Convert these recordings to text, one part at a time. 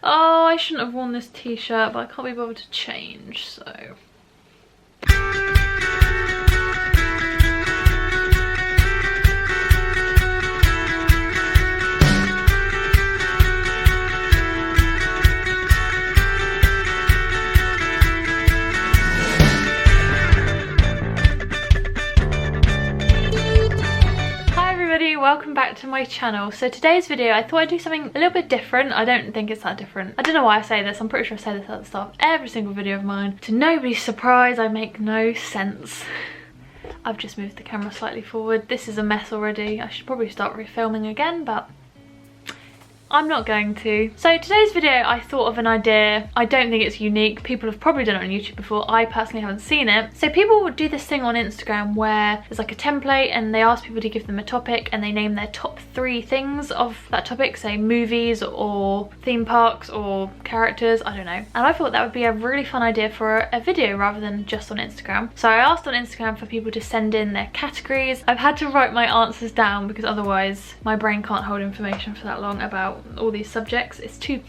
Oh, I shouldn't have worn this t-shirt, but I can't be bothered to change, so. Welcome back to my channel. So today's video, I thought I'd do something a little bit different. I don't think it's that different. I don't know why I say this. I'm pretty sure I say this at the start of every single video of mine. To nobody's surprise, I make no sense. I've just moved the camera slightly forward. This is a mess already. I should probably start refilming again, but I'm not going to. So today's video, I thought of an idea. I don't think it's unique. People have probably done it on YouTube before. I personally haven't seen it. So people would do this thing on Instagram where there's like a template and they ask people to give them a topic and they name their top 3 things of that topic, say movies or theme parks or characters, I don't know. And I thought that would be a really fun idea for a video rather than just on Instagram. So I asked on Instagram for people to send in their categories. I've had to write my answers down because otherwise my brain can't hold information for that long about all these subjects.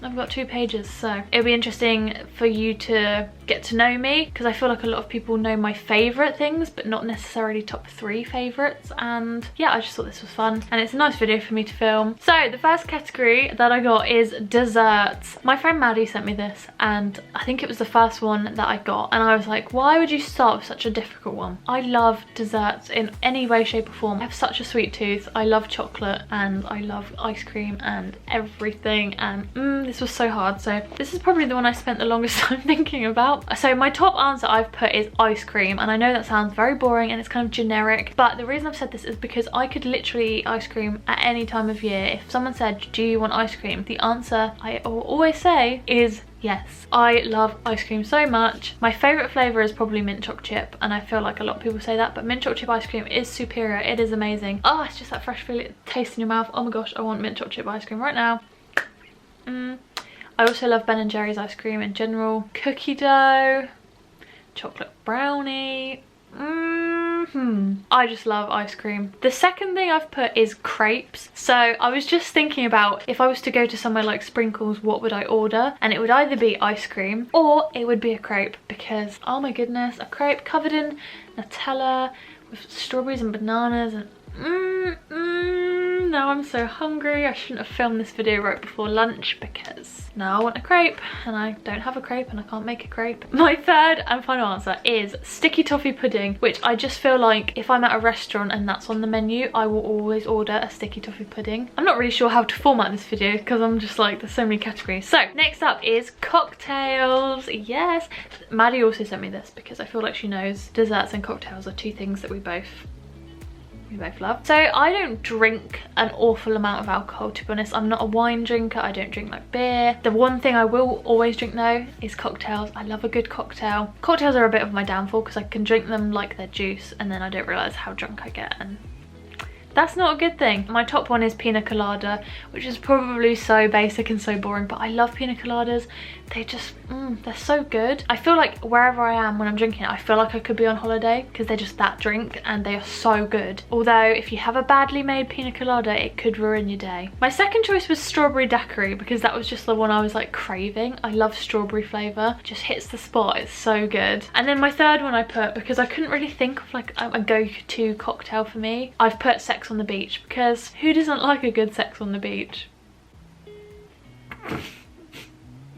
I've got 2 pages, so it'll be interesting for you to get to know me because I feel like a lot of people know my favourite things but not necessarily top 3 favourites, and yeah, I just thought this was fun and it's a nice video for me to film. So the first category that I got is desserts. My friend Maddie sent me this and I think it was the first one that I got and I was like, why would you start with such a difficult one? I love desserts in any way, shape or form. I have such a sweet tooth. I love chocolate and I love ice cream and everything, and this was so hard. So this is probably the one I spent the longest time thinking about. So my top answer I've put is ice cream, and I know that sounds very boring and it's kind of generic, but the reason I've said this is because I could literally eat ice cream at any time of year. If someone said, do you want ice cream? The answer I will always say is yes. I love ice cream so much. My favourite flavour is probably mint choc chip, and I feel like a lot of people say that, but mint choc chip ice cream is superior. It is amazing. Oh, it's just that fresh feeling, taste in your mouth. Oh my gosh, I want mint choc chip ice cream right now. I also love Ben & Jerry's ice cream in general. Cookie dough, chocolate brownie. I just love ice cream. The second thing I've put is crepes. So I was just thinking about if I was to go to somewhere like Sprinkles, what would I order? And it would either be ice cream or it would be a crepe, because oh my goodness, a crepe covered in Nutella with strawberries and bananas and now I'm so hungry. I shouldn't have filmed this video right before lunch because now I want a crepe and I don't have a crepe and I can't make a crepe. My third and final answer is sticky toffee pudding, which I just feel like if I'm at a restaurant and that's on the menu, I will always order a sticky toffee pudding. I'm not really sure how to format this video because I'm just like, there's so many categories. So next up is cocktails. Yes, Maddie also sent me this because I feel like she knows desserts and cocktails are 2 things that we both love. So I don't drink an awful amount of alcohol, to be honest. I'm not a wine drinker. I don't drink like beer. The one thing I will always drink though is cocktails. I love a good cocktail. Cocktails are a bit of my downfall because I can drink them like they're juice and then I don't realise how drunk I get, and that's not a good thing. My top one is pina colada, which is probably so basic and so boring, but I love pina coladas. They just, they're so good. I feel like wherever I am when I'm drinking it, I feel like I could be on holiday because they're just that drink and they are so good. Although if you have a badly made pina colada, it could ruin your day. My second choice was strawberry daiquiri because that was just the one I was like craving. I love strawberry flavour, just hits the spot, it's so good. And then my third one I put, because I couldn't really think of like a go-to cocktail for me, I've put Sex on the Beach, because who doesn't like a good sex on the beach?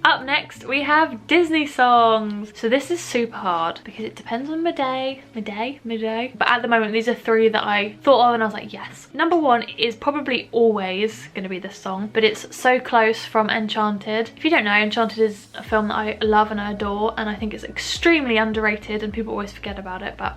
Up next we have Disney songs. So this is super hard because it depends on my day. But at the moment these are 3 that I thought of and I was like, yes. Number 1 is probably always going to be this song, but it's So Close from Enchanted. If you don't know, Enchanted is a film that I love and I adore, and I think it's extremely underrated and people always forget about it, but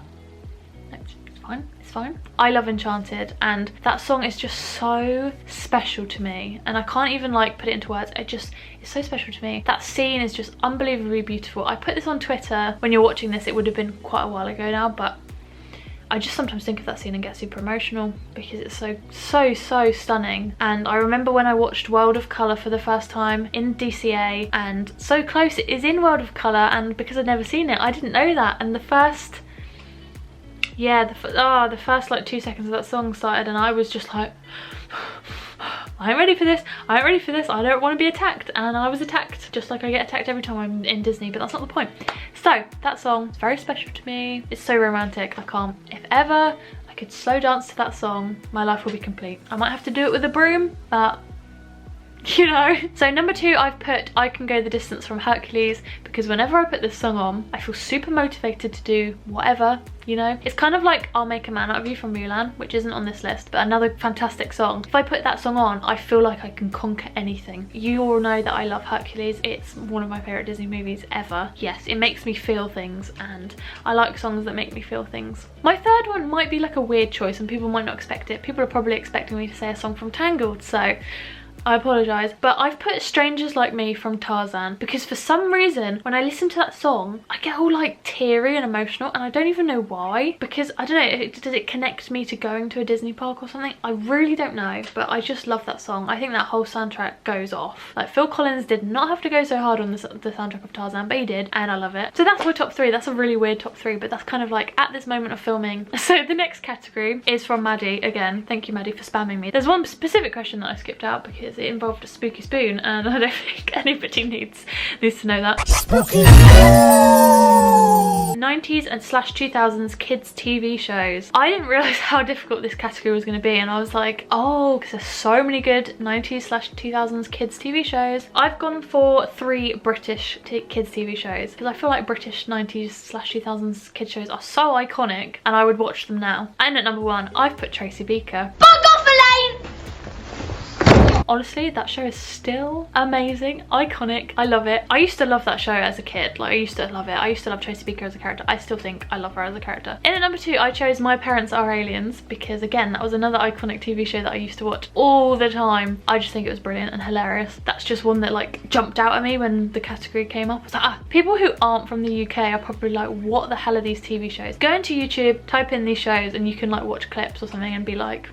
it's fine. Fine. I love Enchanted and that song is just so special to me, and I can't even like put it into words. It's so special to me. That scene is just unbelievably beautiful. I put this on Twitter. When you're watching this, it would have been quite a while ago now, but I just sometimes think of that scene and get super emotional because it's so stunning. And I remember when I watched World of Colour for the first time in DCA, and So Close is in World of Colour, and because I'd never seen it, I didn't know that. And the first like 2 seconds of that song started and I was just like I ain't ready for this. I ain't ready for this. I don't want to be attacked. And I was attacked, just like I get attacked every time I'm in Disney, but that's not the point. So that song is very special to me. It's so romantic. I can't, if ever I could slow dance to that song, my life will be complete. I might have to do it with a broom, but you know. So number 2, I've put I Can Go the Distance from Hercules, because whenever I put this song on, I feel super motivated to do whatever, you know. It's kind of like I'll Make a Man Out of You from Mulan, which isn't on this list, but another fantastic song. If I put that song on, I feel like I can conquer anything. You all know that I love Hercules. It's one of my favourite Disney movies ever. Yes, it makes me feel things, and I like songs that make me feel things. My third one might be like a weird choice and people might not expect it. People are probably expecting me to say a song from Tangled, so I apologise, but I've put Strangers Like Me from Tarzan because for some reason when I listen to that song I get all like teary and emotional, and I don't even know why, because I don't know, does it connect me to going to a Disney park or something? I really don't know, but I just love that song. I think that whole soundtrack goes off. Like, Phil Collins did not have to go so hard on the soundtrack of Tarzan, but he did, and I love it. So that's my top 3. That's a really weird top 3, but that's kind of like at this moment of filming. So the next category is from Maddie. Again, thank you Maddie for spamming me. There's one specific question that I skipped out because it involved a spooky spoon, and I don't think anybody needs to know that. Spooky 90s and /2000s kids TV shows. I didn't realise how difficult this category was going to be, and I was like, oh, because there's so many good 90s/2000s kids TV shows. I've gone for 3 British kids TV shows because I feel like British 90s/2000s kids shows are so iconic and I would watch them now. And at number 1, I've put Tracy Beaker. Bug off, Elaine! Honestly, that show is still amazing, iconic. I love it. I used to love that show as a kid. Like, I used to love it. I used to love Tracy Beaker as a character. I still think I love her as a character. In at number 2, I chose My Parents Are Aliens because, again, that was another iconic TV show that I used to watch all the time. I just think it was brilliant and hilarious. That's just one that like jumped out at me when the category came up. I was like, people who aren't from the UK are probably like, what the hell are these TV shows? Go into YouTube, type in these shows, and you can like watch clips or something and be like,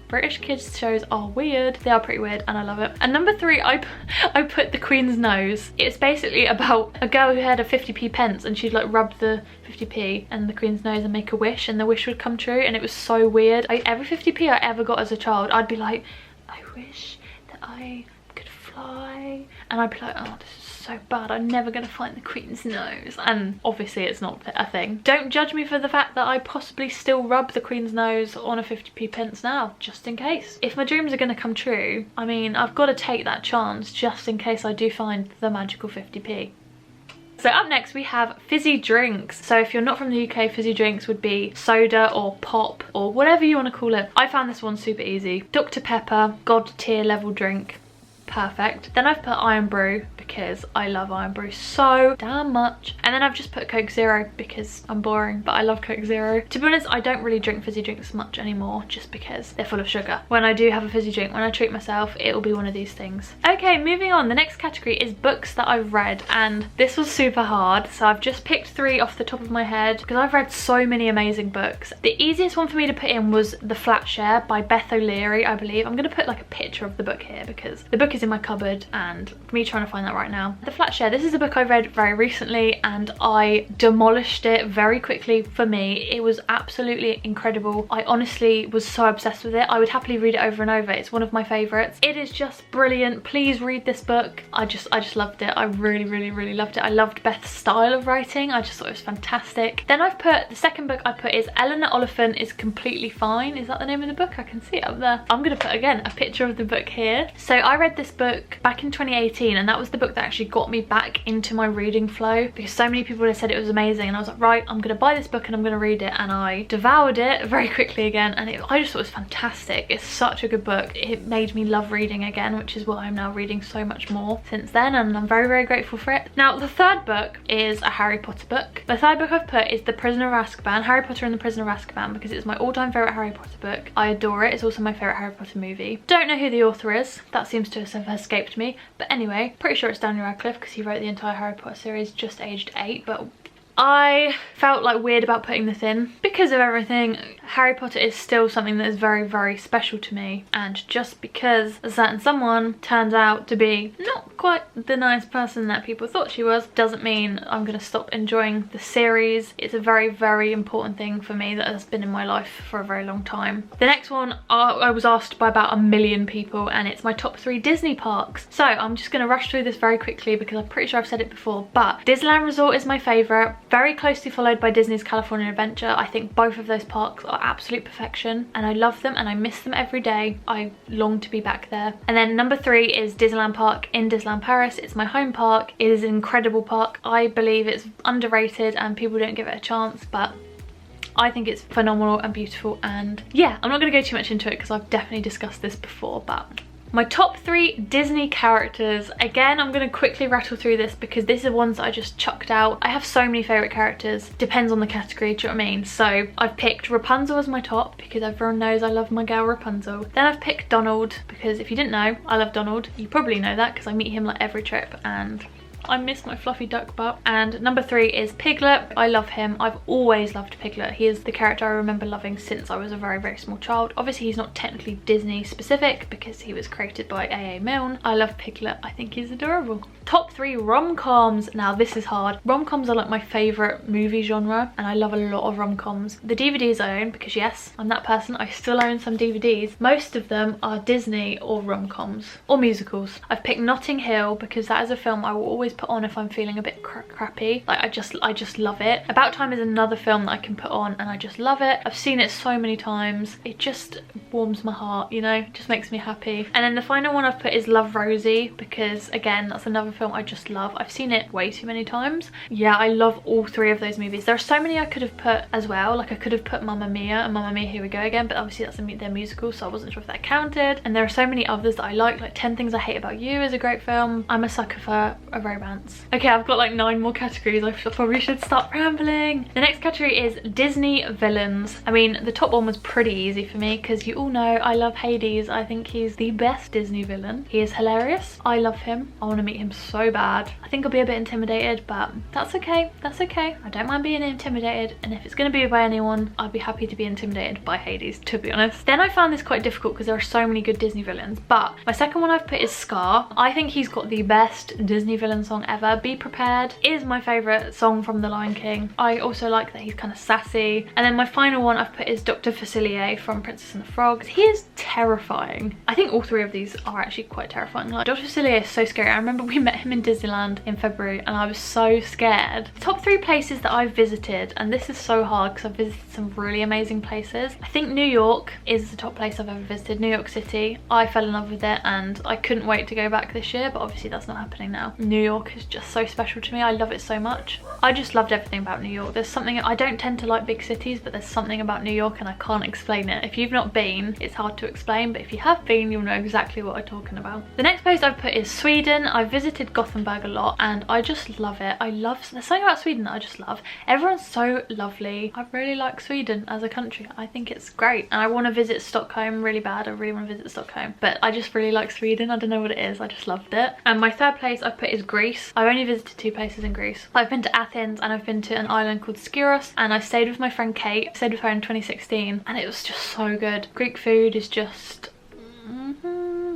British kids shows are weird. They are pretty weird and I love it. And number 3, I put The Queen's Nose. It's basically about a girl who had a 50p pence and she'd like rub the 50p and the Queen's nose and make a wish, and the wish would come true, and it was so weird. Every 50p I ever got as a child, I'd be like, I wish that I could fly, and I'd be like, oh, this is so bad, I'm never gonna find the Queen's nose. And obviously it's not a thing. Don't judge me for the fact that I possibly still rub the Queen's nose on a 50p pence now, just in case. If my dreams are gonna come true, I mean, I've got to take that chance just in case I do find the magical 50p. So up next we have Fizzy Drinks. So if you're not from the UK, Fizzy Drinks would be soda or pop or whatever you want to call it. I found this one super easy. Dr. Pepper, God tier level drink. Perfect. Then I've put Iron Brew because I love Iron Brew so damn much. And then I've just put Coke Zero because I'm boring, but I love Coke Zero. To be honest, I don't really drink fizzy drinks much anymore just because they're full of sugar. When I do have a fizzy drink, when I treat myself, it will be one of these things. Okay, moving on. The next category is books that I've read, and this was super hard. So I've just picked 3 off the top of my head because I've read so many amazing books. The easiest one for me to put in was The Flat Share by Beth O'Leary, I believe. I'm going to put like a picture of the book here because the book is in my cupboard and me trying to find that right now. The Flat Share, this is a book I read very recently and I demolished it very quickly. For me, it was absolutely incredible. I honestly was so obsessed with it. I would happily read it over and over. It's one of my favorites. It is just brilliant. Please read this book. I just loved it. I really loved it. I loved Beth's style of writing. I just thought it was fantastic. Then I've put, the second book I put is Eleanor Oliphant is Completely Fine. Is that the name of the book? I can see it up there. I'm gonna put, again, a picture of the book here. So I read this book back in 2018 and that was the book that actually got me back into my reading flow because so many people had said it was amazing, and I was like, right, I'm gonna buy this book and I'm gonna read it, and I devoured it very quickly again, and I just thought it was fantastic. It's such a good book. It made me love reading again, which is why I'm now reading so much more since then, and I'm very grateful for it. Now the third book is a Harry Potter book. The third book I've put is The Prisoner of Azkaban, Harry Potter and the Prisoner of Azkaban, because it's my all-time favourite Harry Potter book. I adore it. It's also my favourite Harry Potter movie. Don't know who the author is. That seems to have escaped me, but anyway, pretty sure it's Daniel Radcliffe because he wrote the entire Harry Potter series just aged 8, but I felt like weird about putting this in because of everything. Harry Potter is still something that is very, very special to me, and just because a certain someone turns out to be not quite the nice person that people thought she was doesn't mean I'm gonna stop enjoying the series. It's a very, very important thing for me that has been in my life for a very long time. The next one I was asked by about 1 million people, and it's my top 3 Disney parks. So I'm just gonna rush through this very quickly because I'm pretty sure I've said it before, but Disneyland Resort is my favourite, very closely followed by Disney's California Adventure. I think both of those parks are absolute perfection, and I love them and I miss them every day. I long to be back there. And then number 3 is Disneyland Park in Disneyland Paris. It's my home park. It is an incredible park. I believe it's underrated and people don't give it a chance, but I think it's phenomenal and beautiful. And yeah, I'm not going to go too much into it because I've definitely discussed this before, but my top 3 Disney characters. Again, I'm going to quickly rattle through this because these are ones that I just chucked out. I have so many favourite characters. Depends on the category, do you know what I mean? So I've picked Rapunzel as my top because everyone knows I love my girl Rapunzel. Then I've picked Donald because if you didn't know, I love Donald. You probably know that because I meet him like every trip and I miss my fluffy duck butt. And number 3 is Piglet. I love him. I've always loved Piglet. He is the character I remember loving since I was a very, very small child. Obviously he's not technically Disney specific because he was created by A.A. Milne. I love Piglet. I think he's adorable. Top 3 rom-coms. Now this is hard. Rom-coms are like my favourite movie genre and I love a lot of rom-coms. The DVDs I own, because yes, I'm that person, I still own some DVDs. Most of them are Disney or rom-coms or musicals. I've picked Notting Hill because that is a film I will always put on if I'm feeling a bit crappy. Like I just love it. About Time is another film that I can put on and I just love it. I've seen it so many times. It just warms my heart, you know, it just makes me happy. And then the final one I've put is Love Rosie because again, that's another film I just love. I've seen it way too many times. Yeah, I love all 3 of those movies. There are so many I could have put as well. Like I could have put Mamma Mia and Mamma Mia Here We Go Again, but obviously that's their musical, so I wasn't sure if that counted. And there are so many others that I like 10 Things I Hate About You is a great film. I'm a sucker for a romance. Okay, I've got like 9 more categories. I probably should stop rambling. The next category is Disney villains. I mean, the top one was pretty easy for me because you all know I love Hades. I think he's the best Disney villain. He is hilarious. I love him. I want to meet him so bad. I think I'll be a bit intimidated, but that's okay. That's okay. I don't mind being intimidated, and if it's going to be by anyone, I'd be happy to be intimidated by Hades, to be honest. Then I found this quite difficult because there are so many good Disney villains, but my second one I've put is Scar. I think he's got the best Disney villain song ever. Be Prepared is my favourite song from The Lion King. I also like that he's kind of sassy. And then my final one I've put is Dr. Facilier from Princess and the Frog. He is terrifying. I think all 3 of these are actually quite terrifying. Like Dr. Facilier is so scary. I remember we met him in Disneyland in February and I was so scared. Top 3 places that I've visited, and this is so hard because I've visited some really amazing places. I think New York is the top place I've ever visited. New York City. I fell in love with it and I couldn't wait to go back this year, but obviously that's not happening now. New York is just so special to me. I love it so much. I just loved everything about New York. There's something, I don't tend to like big cities, but there's something about New York and I can't explain it. If you've not been, it's hard to explain, but if you have been, you'll know exactly what I'm talking about. The next place I've put is Sweden. I've visited Gothenburg a lot and I just love it. There's something about Sweden that I just love. Everyone's so lovely. I really like Sweden as a country. I think it's great and I want to visit Stockholm really bad. I really want to visit Stockholm, but I just really like Sweden. I don't know what it is. I just loved it. And my third place I've put is Greece. I've only visited 2 places in Greece. I've been to Athens and I've been to an island called Skiros, and I stayed with my friend Kate. I stayed with her in 2016 and it was just so good. Greek food is just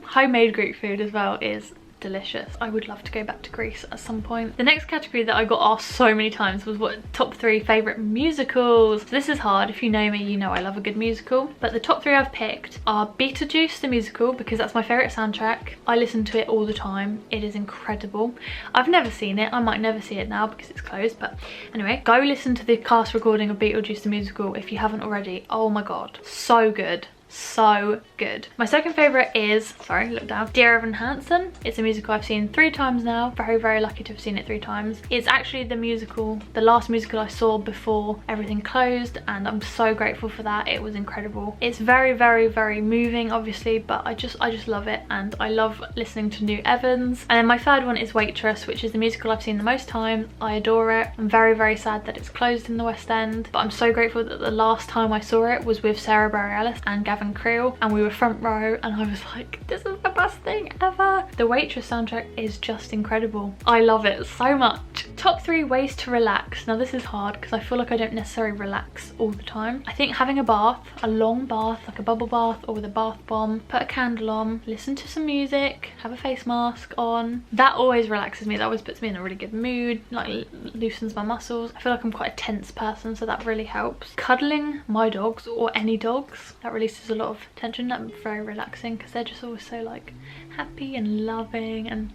homemade Greek food as well is delicious. I would love to go back to Greece at some point. The next category that I got asked so many times was what top 3 favourite musicals. So this is hard. If you know me, you know I love a good musical. But the top 3 I've picked are Beetlejuice the musical because that's my favourite soundtrack. I listen to it all the time. It is incredible. I've never seen it. I might never see it now because it's closed. But anyway, go listen to the cast recording of Beetlejuice the musical if you haven't already. Oh my god, so good. So good. My second favourite is, sorry, look down, Dear Evan Hansen. It's a musical I've seen 3 times now. Very, very lucky to have seen it 3 times. It's actually the last musical I saw before everything closed, and I'm so grateful for that. It was incredible. It's very, very, very moving, obviously, but I just love it, and I love listening to new Evans. And then my third one is Waitress, which is the musical I've seen the most time. I adore it. I'm very, very sad that it's closed in the West End, but I'm so grateful that the last time I saw it was with Sarah Bareilles and Gavin Creel, and we were front row, and I was like, this is the best thing ever. The Waitress soundtrack is just incredible. I love it so much. top 3 ways to relax. Now this is hard because I feel like I don't necessarily relax all the time. I think having a bath, a long bath, like a bubble bath or with a bath bomb, put a candle on, listen to some music, have a face mask on, that always relaxes me. That always puts me in a really good mood, like loosens my muscles. I feel like I'm quite a tense person, so that really helps. Cuddling my dogs or any dogs, that releases a lot of tension. That's very relaxing because they're just always so like happy and loving, and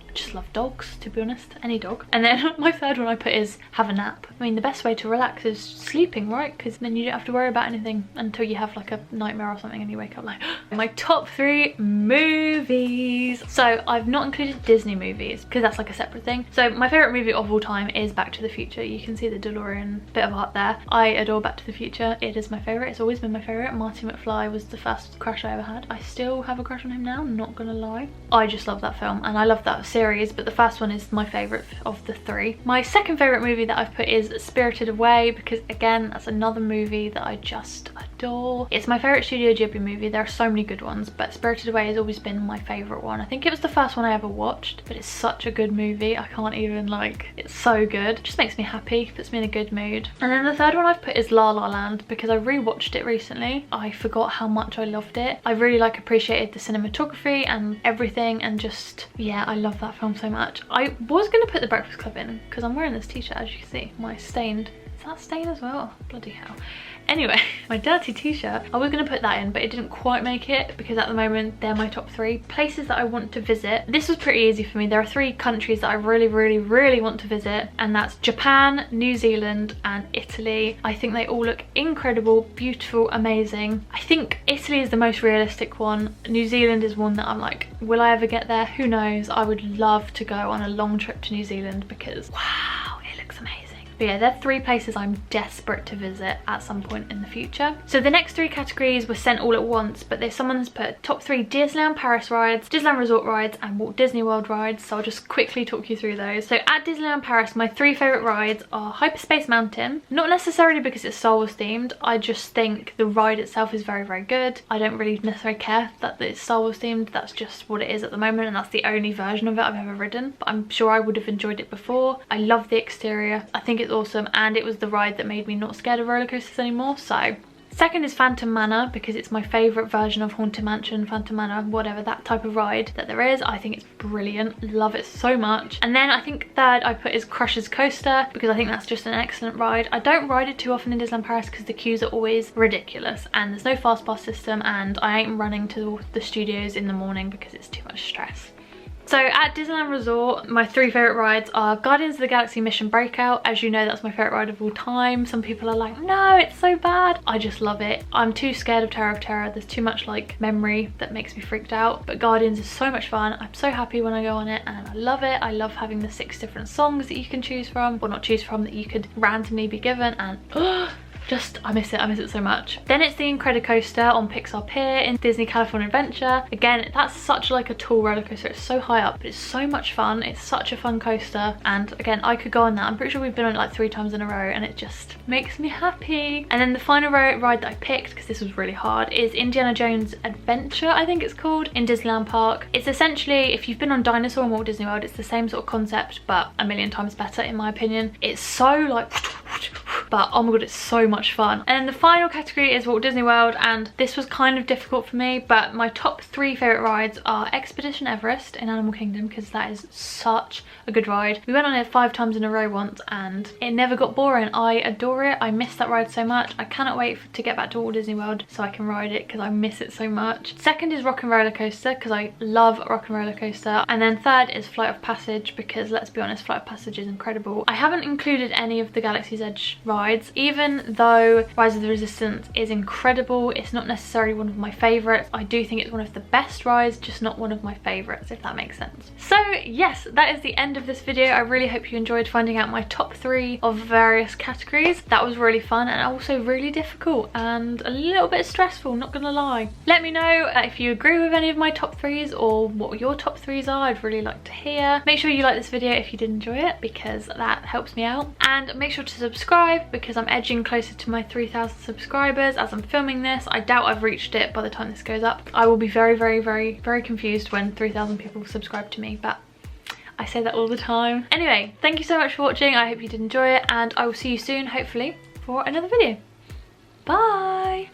I just love dogs, to be honest, any dog. And then my third one I put is have a nap. I mean, the best way to relax is sleeping, right? Because then you don't have to worry about anything until you have like a nightmare or something and you wake up like my top 3 movies. So I've not included Disney movies because that's like a separate thing. So my favorite movie of all time is Back to the Future. You can see the DeLorean bit of art there. I adore Back to the Future. It is my favorite. It's always been my favorite. Marty McFly was the first crush I ever had. I still have a crush on him now, I'm not gonna lie. I just love that film and I love that series, but the first one is my favorite of the 3. My second favorite movie that I've put is Spirited Away, because again, that's another movie that I just adore. It's my favorite Studio Ghibli movie. There are so many good ones, but Spirited Away has always been my favorite one. I think it was the first one I ever watched, but it's such a good movie. I can't even, like, it's so good. It just makes me happy, puts me in a good mood. And then the third one I've put is La La Land, because I rewatched it recently. I forgot how much I loved it. I really like appreciated the cinematography and everything, and just, yeah, I love that film so much. I was going to put The Breakfast Club in because I'm wearing this t-shirt, as you can see, my stained, is that stained as well? Bloody hell. Anyway, my dirty t-shirt, I was going to put that in, but it didn't quite make it because at the moment they're my top 3 places that I want to visit. This was pretty easy for me. There are 3 countries that I really want to visit, and that's Japan, New Zealand and Italy. I think they all look incredible, beautiful, amazing. I think Italy is the most realistic one. New Zealand is one that I'm like, will I ever get there? Who knows? I would love to go on a long trip to New Zealand because wow, it looks amazing. But yeah, they're 3 places I'm desperate to visit at some point in the future. So the next 3 categories were sent all at once, but there's someone has put top 3 Disneyland Paris rides, Disneyland Resort rides and Walt Disney World rides. So I'll just quickly talk you through those. So at Disneyland Paris, my 3 favourite rides are Hyperspace Mountain. Not necessarily because it's Star Wars themed, I just think the ride itself is very good. I don't really necessarily care that it's Star Wars themed, that's just what it is at the moment, and that's the only version of it I've ever ridden. But I'm sure I would have enjoyed it before. I love the exterior, I think it's awesome, and it was the ride that made me not scared of roller coasters anymore. So second is Phantom Manor, because it's my favourite version of Haunted Mansion, Phantom Manor, whatever, that type of ride that there is. I think it's brilliant, love it so much. And then I think third I put is Crush's Coaster, because I think that's just an excellent ride. I don't ride it too often in Disneyland Paris because the queues are always ridiculous and there's no fast pass system, and I ain't running to the studios in the morning because it's too much stress. So at Disneyland Resort, my 3 favourite rides are Guardians of the Galaxy Mission Breakout. As you know, that's my favourite ride of all time. Some people are like, no, it's so bad. I just love it. I'm too scared of Terror. There's too much like memory that makes me freaked out. But Guardians is so much fun. I'm so happy when I go on it and I love it. I love having the 6 different songs that you can choose from, or not choose from, that you could randomly be given, and I miss it so much. Then it's the Incredicoaster on Pixar Pier in Disney California Adventure. Again, that's such like a tall roller coaster. It's so high up, but it's so much fun. It's such a fun coaster, and again, I could go on that. I'm pretty sure we've been on it like 3 times in a row, and it just makes me happy. And then the final ride that I picked, because this was really hard, is Indiana Jones Adventure, I think it's called, in Disneyland Park. It's essentially, if you've been on Dinosaur and Walt Disney World, it's the same sort of concept, but a million times better in my opinion. It's so like, but oh my god, it's so much fun. And the final category is Walt Disney World, and this was kind of difficult for me, but my top 3 favourite rides are Expedition Everest in Animal Kingdom, because that is such a good ride. We went on it 5 times in a row once and it never got boring. I adore it. I miss that ride so much. I cannot wait to get back to Walt Disney World so I can ride it because I miss it so much. Second is Rock and Roller Coaster, because I love Rock and Roller Coaster. And then third is Flight of Passage, because let's be honest, Flight of Passage is incredible. I haven't included any of the Galaxy's Edge rides, even though Rise of the Resistance is incredible. It's not necessarily one of my favourites. I do think it's one of the best rides, just not one of my favourites, if that makes sense. So yes, that is the end of this video. I really hope you enjoyed finding out my top 3 of various categories. That was really fun and also really difficult and a little bit stressful, not gonna lie. Let me know if you agree with any of my top 3s or what your top 3s are. I'd really like to hear. Make sure you like this video if you did enjoy it, because that helps me out, and make sure to subscribe because I'm edging closer to my 3,000 subscribers as I'm filming this. I doubt I've reached it by the time this goes up. I will be very confused when 3,000 people subscribe to me, but I say that all the time. Anyway, thank you so much for watching. I hope you did enjoy it, and I will see you soon, hopefully, for another video. Bye!